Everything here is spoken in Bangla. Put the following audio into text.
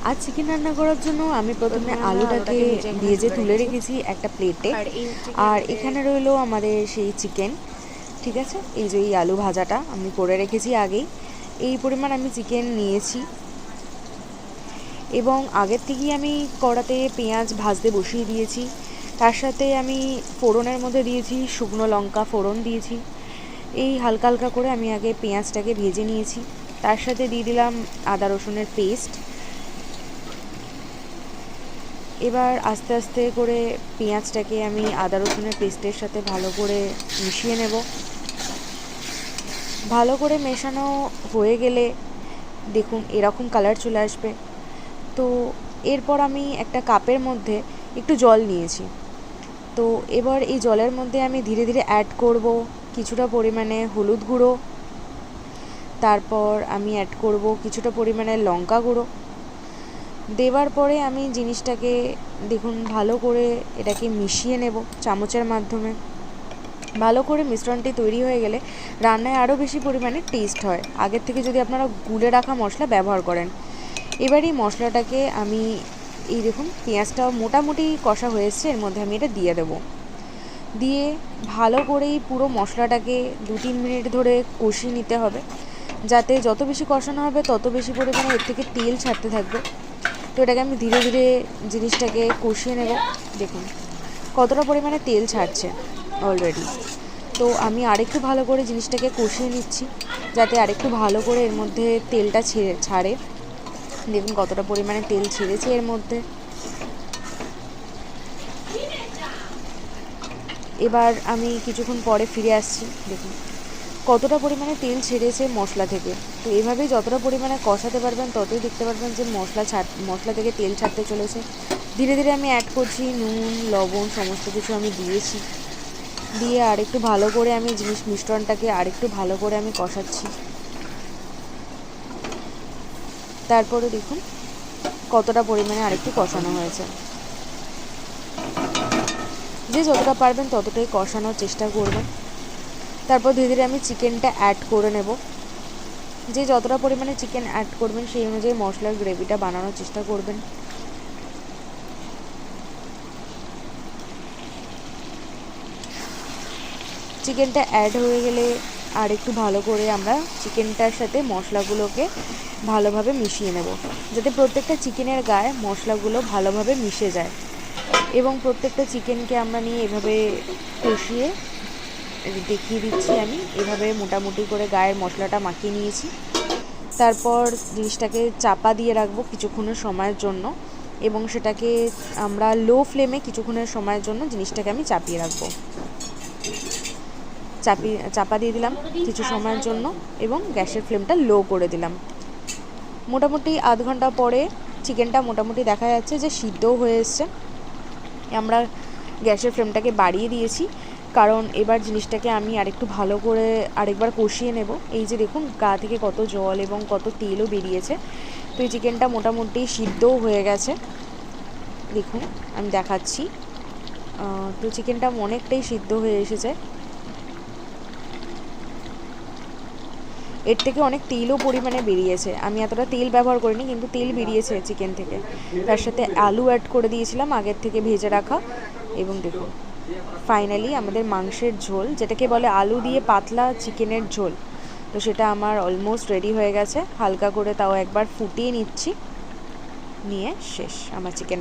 আর চিকেন রান্না করার জন্য আমি প্রথমে আলুটাকে ভেজে তুলে রেখেছি একটা প্লেটে। আর এখানে রইলো আমাদের সেই চিকেন। ঠিক আছে, এই যে এই আলু ভাজাটা আমি করে রেখেছি আগেই। এই পরিমাণ আমি চিকেন নিয়েছি এবং আগের থেকেই আমি কড়াতে পেঁয়াজ ভাজতে বসিয়ে দিয়েছি। তার সাথে আমি ফোড়নের মধ্যে দিয়েছি শুকনো লঙ্কা ফোড়ন দিয়েছি। এই হালকা হালকা করে আমি আগে পেঁয়াজটাকে ভেজে নিয়েছি। তার সাথে দিয়ে দিলাম আদা রসুনের পেস্ট। এবার আস্তে আস্তে করে পেঁয়াজটাকে আমি আদা রসুনের পেস্টের সাথে ভালো করে মিশিয়ে নেব। ভালো করে মেশানো হয়ে গেলে দেখুন এরকম কালার চলে আসবে। তো এরপর আমি একটা কাপের মধ্যে একটু জল নিয়েছি। তো এবার এই জলের মধ্যে আমি ধীরে ধীরে অ্যাড করব কিছুটা পরিমাণে হলুদ গুঁড়ো, তারপর আমি অ্যাড করব কিছুটা পরিমাণে লঙ্কা গুঁড়ো। দেওয়ার পরে আমি জিনিসটাকে দেখুন ভালো করে এটাকে মিশিয়ে নেব চামচের মাধ্যমে। ভালো করে মিশ্রণটি তৈরি হয়ে গেলে রান্নায় আরও বেশি পরিমাণে টেস্ট হয় আগের থেকে যদি আপনারা গুলে রাখা মশলা ব্যবহার করেন। এবার এই মশলাটাকে আমি এই দেখুন পেঁয়াজটা মোটামুটি কষা হয়ে এসছে, এর মধ্যে আমি এটা দিয়ে দেবো। দিয়ে ভালো করেই পুরো মশলাটাকে 2-3 মিনিট ধরে কষিয়ে নিতে হবে, যাতে যত বেশি কষানো হবে তত বেশি পরিমাণে এর থেকে তেল ছাড়তে থাকবে। তো এটাকে আমি ধীরে ধীরে জিনিসটাকে কষিয়ে নেব। দেখুন কতটা পরিমাণে তেল ছাড়ছে অলরেডি। তো আমি আরেকটু ভালো করে জিনিসটাকে কষিয়ে নিচ্ছি যাতে আরেকটু ভালো করে এর মধ্যে তেলটা ছাড়ে। দেখুন কতটা পরিমাণে তেল ছেড়েছে এর মধ্যে। এবার আমি কিছুক্ষণ পরে ফিরে আসছি। দেখুন কতটা পরিমাণে তেল ছেড়েছে মশলা থেকে। তো এইভাবেই যতটা পরিমাণে কষাতে পারবেন ততই দেখতে পারবেন যে মশলা থেকে তেল ছাড়তে চলেছে। ধীরে ধীরে আমি অ্যাড করছি নুন লবণ সমস্ত কিছু আমি দিয়েছি। দিয়ে আরেকটু ভালো করে আমি মিশ্রণটাকে আরেকটু ভালো করে আমি কষাচ্ছি। তারপরে দেখুন কতটা পরিমাণে আরেকটু কষানো হয়েছে। যে যতটা পারবেন ততটাই কষানোর চেষ্টা করবেন। তারপর ধীরে ধীরে আমি চিকেনটা অ্যাড করে নেব। যে যতটা পরিমাণে চিকেন অ্যাড করবেন সেই অনুযায়ী মশলার গ্রেভিটা বানানোর চেষ্টা করবেন। চিকেনটা অ্যাড হয়ে গেলে আর একটু ভালো করে আমরা চিকেনটার সাথে মশলাগুলোকে ভালোভাবে মিশিয়ে নেব, যাতে প্রত্যেকটা চিকেনের গায়ে মশলাগুলো ভালোভাবে মিশে যায়। এবং প্রত্যেকটা চিকেনকে আমরা নিয়ে এভাবে কষিয়ে দেখিয়ে দিচ্ছি আমি এভাবে মোটামুটি করে গায়ের মশলাটা মাখিয়ে নিয়েছি। তারপর জিনিসটাকে চাপা দিয়ে রাখবো কিছুক্ষণের সময়ের জন্য এবং সেটাকে আমরা লো ফ্লেমে কিছুক্ষণের সময়ের জন্য জিনিসটাকে আমি চাপিয়ে রাখবো। চাপা দিয়ে দিলাম কিছু সময়ের জন্য এবং গ্যাসের ফ্লেমটা লো করে দিলাম। মোটামুটি আধ ঘন্টা পরে চিকেনটা মোটামুটি দেখা যাচ্ছে যে সিদ্ধও হয়ে এসছে। আমরা গ্যাসের ফ্লেমটাকে বাড়িয়ে দিয়েছি কারণ এবার জিনিসটাকে আমি আরেকটু ভালো করে আরেকবার কষিয়ে নেব। এই যে দেখুন গা থেকে কত জল এবং কত তেলও বেরিয়েছে। তো এই চিকেনটা মোটামুটি সিদ্ধও হয়ে গেছে। দেখুন আমি দেখাচ্ছি। তো চিকেনটা অনেকটাই সিদ্ধ হয়ে এসেছে। এর থেকে অনেক তেলও পরিমাণে বেরিয়েছে। আমি এতটা তেল ব্যবহার করিনি কিন্তু তেল বেরিয়েছে চিকেন থেকে। তার সাথে আলু অ্যাড করে দিয়েছিলাম আগের থেকে ভেজে রাখা। এবং দেখুন ফাইনালি আমাদের মাংসের ঝোল, যেটাকে বলে আলু দিয়ে পাতলা চিকেনের ঝোল, তো সেটা আমার অলমোস্ট রেডি হয়ে গেছে। হালকা করে তাও একবার ফুটিয়ে নিচ্ছি, নিয়ে শেষ আমার চিকেন।